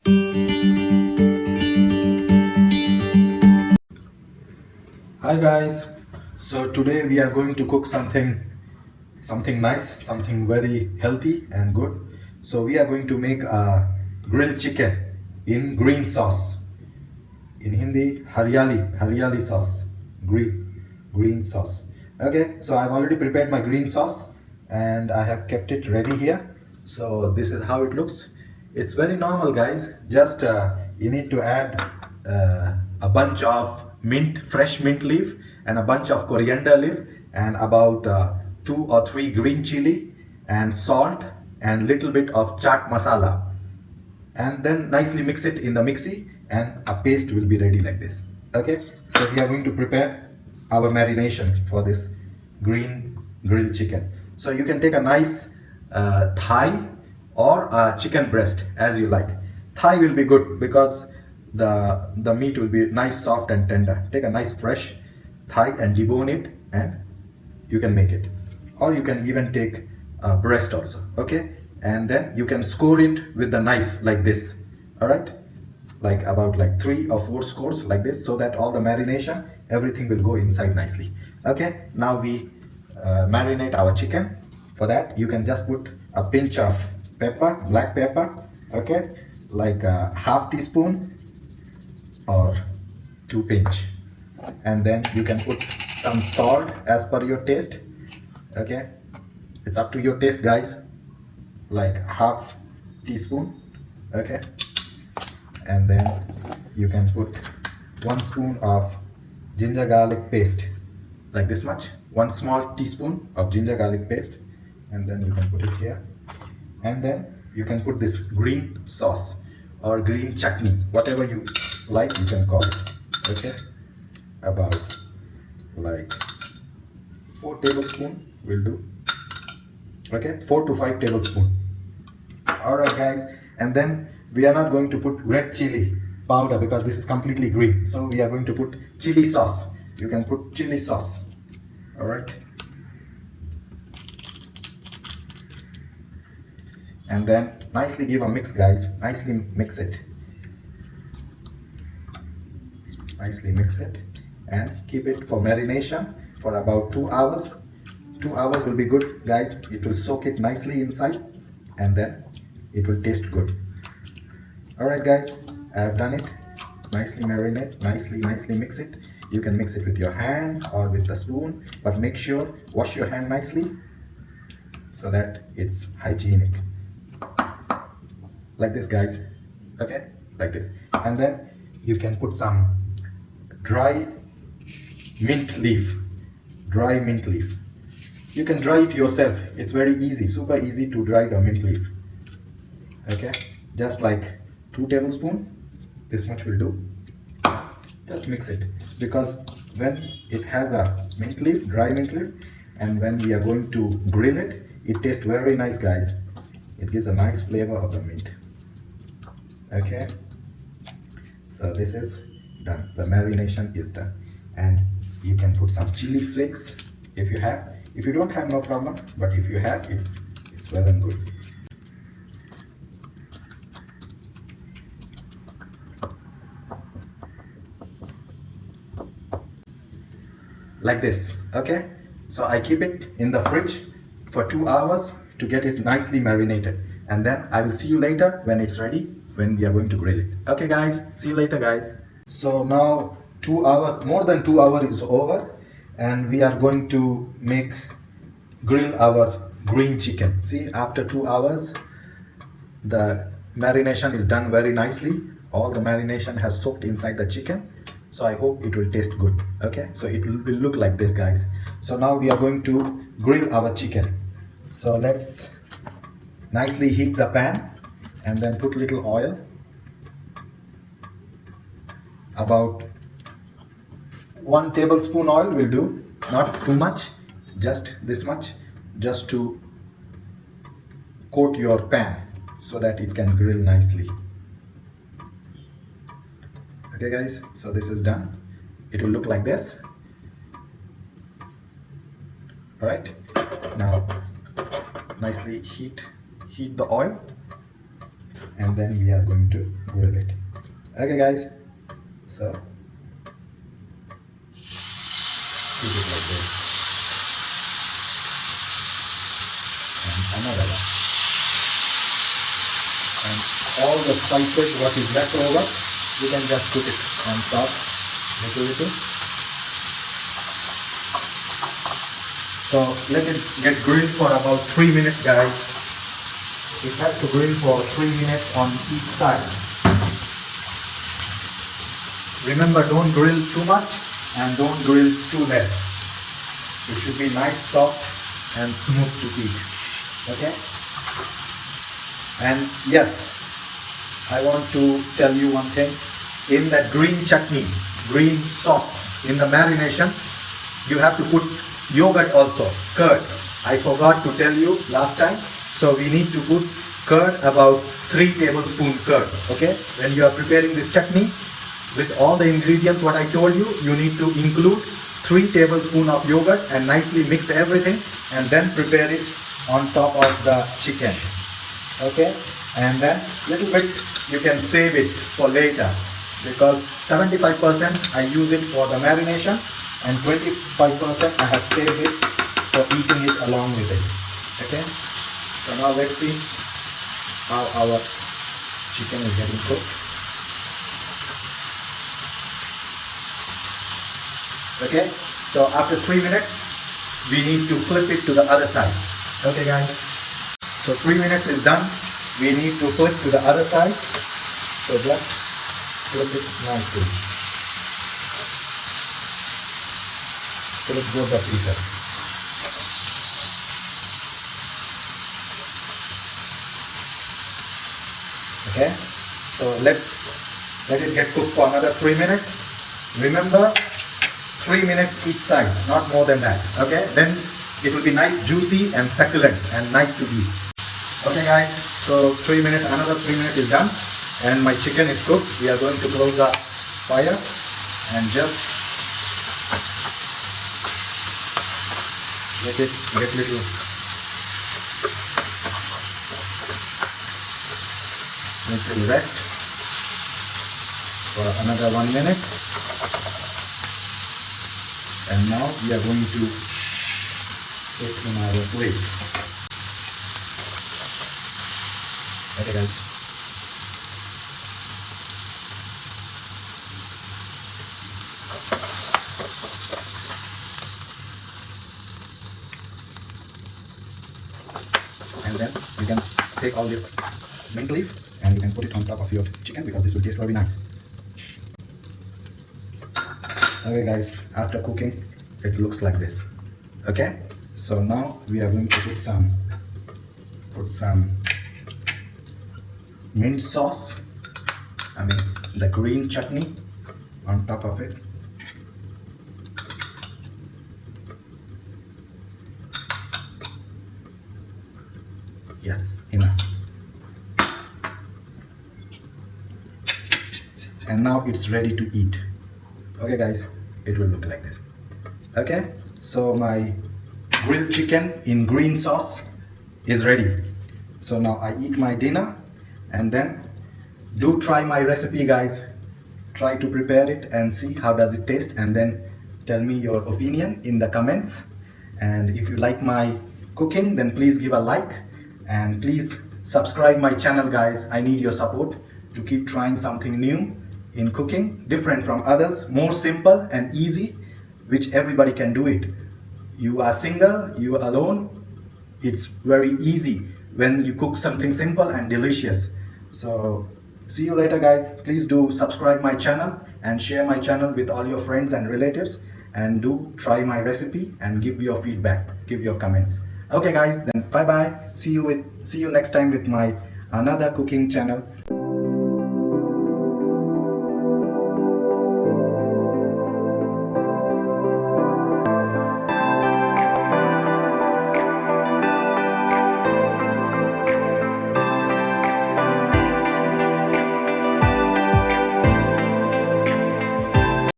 Hi guys. So today we are going to cook something nice, something very healthy and good. So we are going to make a grilled chicken in green sauce. In Hindi, haryali sauce, green sauce. Okay, so I've already prepared my green sauce and I have kept it ready here. So this is how it looks. It's very normal, guys. Just you need to add a bunch of fresh mint leaf, and a bunch of coriander leaf, and about 2 or 3 green chili, and salt, and little bit of chaat masala, and then nicely mix it in the mixie, and a paste will be ready like this. Okay, so we are going to prepare our marination for this green grilled chicken. So you can take a nice thigh or a chicken breast as you like. Thigh will be good because the meat will be nice, soft and tender. Take a nice fresh thigh and debone it, and you can make it. Or you can even take breast also. Okay, and then you can score it with the knife like this. All right, like about like 3 or 4 scores like this, so that all the marination, everything will go inside nicely. Okay, now we marinate our chicken. For that, you can just put a pinch of pepper, black pepper. Okay, like a half teaspoon or 2 pinch, and then you can put some salt as per your taste. Okay, it's up to your taste, guys, like half teaspoon. Okay, and then you can put 1 spoon of ginger garlic paste, like this much, 1 small teaspoon of ginger garlic paste, and then you can put it here. And then you can put this green sauce or green chutney, whatever you like, you can call it. Okay, about like 4 tablespoon will do. Okay, 4 to 5 tablespoon. All right, guys, and then we are not going to put red chili powder because this is completely green, so we are going to put chili sauce. You can put chili sauce. All right, and then nicely give a mix, guys. Nicely mix it and keep it for marination for about 2 hours. 2 hours will be good, guys. It will soak it nicely inside, and then it will taste good. All right, guys, I have done it. Nicely marinate, nicely mix it. You can mix it with your hand or with the spoon, but make sure wash your hand nicely so that it's hygienic, like this, guys. Okay, like this. And then you can put some dry mint leaf. You can dry it yourself. It's very easy, super easy to dry the mint leaf. Okay, just like 2 tablespoons, this much will do. Just mix it, because when it has a dry mint leaf, and when we are going to grill it, it tastes very nice, guys. It gives a nice flavor of the meat. Okay, so this is done. The marination is done, and you can put some chili flakes if you have. If you don't have, no problem, but if you have, it's well and good. Like this. Okay, so I keep it in the fridge for 2 hours to get it nicely marinated, and then I will see you later when it's ready, when we are going to grill it. Okay, guys, see you later, guys. So now more than 2 hours is over, and we are going to grill our green chicken. See, after 2 hours, the marination is done very nicely. All the marination has soaked inside the chicken, so I hope it will taste good. Okay, so it will look like this, guys. So now we are going to grill our chicken. So let's nicely heat the pan, and then put little oil, about 1 tablespoon oil will do, not too much, just this much, just to coat your pan so that it can grill nicely. Okay, guys, so this is done. It will look like this. All right, now nicely heat the oil. and then we are going to grill it. Okay guys, so keep it like this, and another one, and all the spices what is left over, you can just put it on top little. So let it get grilled for about 3 minutes guys. It has to grill for 3 minutes on each side. Remember, don't grill too much and don't grill too less. It should be nice, soft and smooth to eat. Okay? And yes, I want to tell you one thing. In that green chutney, green sauce, in the marination, you have to put yogurt also, curd. I forgot to tell you last time. So we need to put curd, about 3 tablespoons curd. Okay? When you are preparing this chutney, with all the ingredients what I told you, you need to include 3 tablespoons of yogurt and nicely mix everything and then prepare it on top of the chicken. Okay? And then little bit you can save it for later, because 75% I use it for the marination and 25% I have saved it for eating it along with it. Okay? So now let's see how our chicken is getting cooked. Okay? So after 3 minutes, we need to flip it to the other side. Okay guys? So 3 minutes is done. We need to flip to the other side. So just flip it nicely. Flip both the pieces. Okay, so let it get cooked for another 3 minutes. Remember, 3 minutes each side, not more than that. Okay, then it will be nice, juicy and succulent and nice to eat. Okay guys, so 3 minutes, another 3 minutes is done and my chicken is cooked. We are going to close the fire and just let it get little rest for another 1 minute. And now we are going to put in our plate. Okay guys. And then you can take all this mint leaf and you can put it on top of your chicken, because this will taste very nice. Okay guys, after cooking it looks like this. Okay, so now we are going to put some mint sauce, I mean the green chutney, on top of it. Yes, enough. And now it's ready to eat. Okay guys, it will look like this. Okay, so my grilled chicken in green sauce is ready. So now I eat my dinner, and then do try my recipe guys. Try to prepare it and see how does it taste, and then tell me your opinion in the comments. And if you like my cooking, then please give a like and please subscribe my channel guys. I need your support to keep trying something new in cooking, different from others, more simple and easy, which everybody can do it. You are single, you are alone, it's very easy when you cook something simple and delicious. So see you later guys. Please do subscribe my channel and share my channel with all your friends and relatives, and do try my recipe and give your feedback, give your comments. Okay guys, then bye bye. See you next time with my another cooking channel.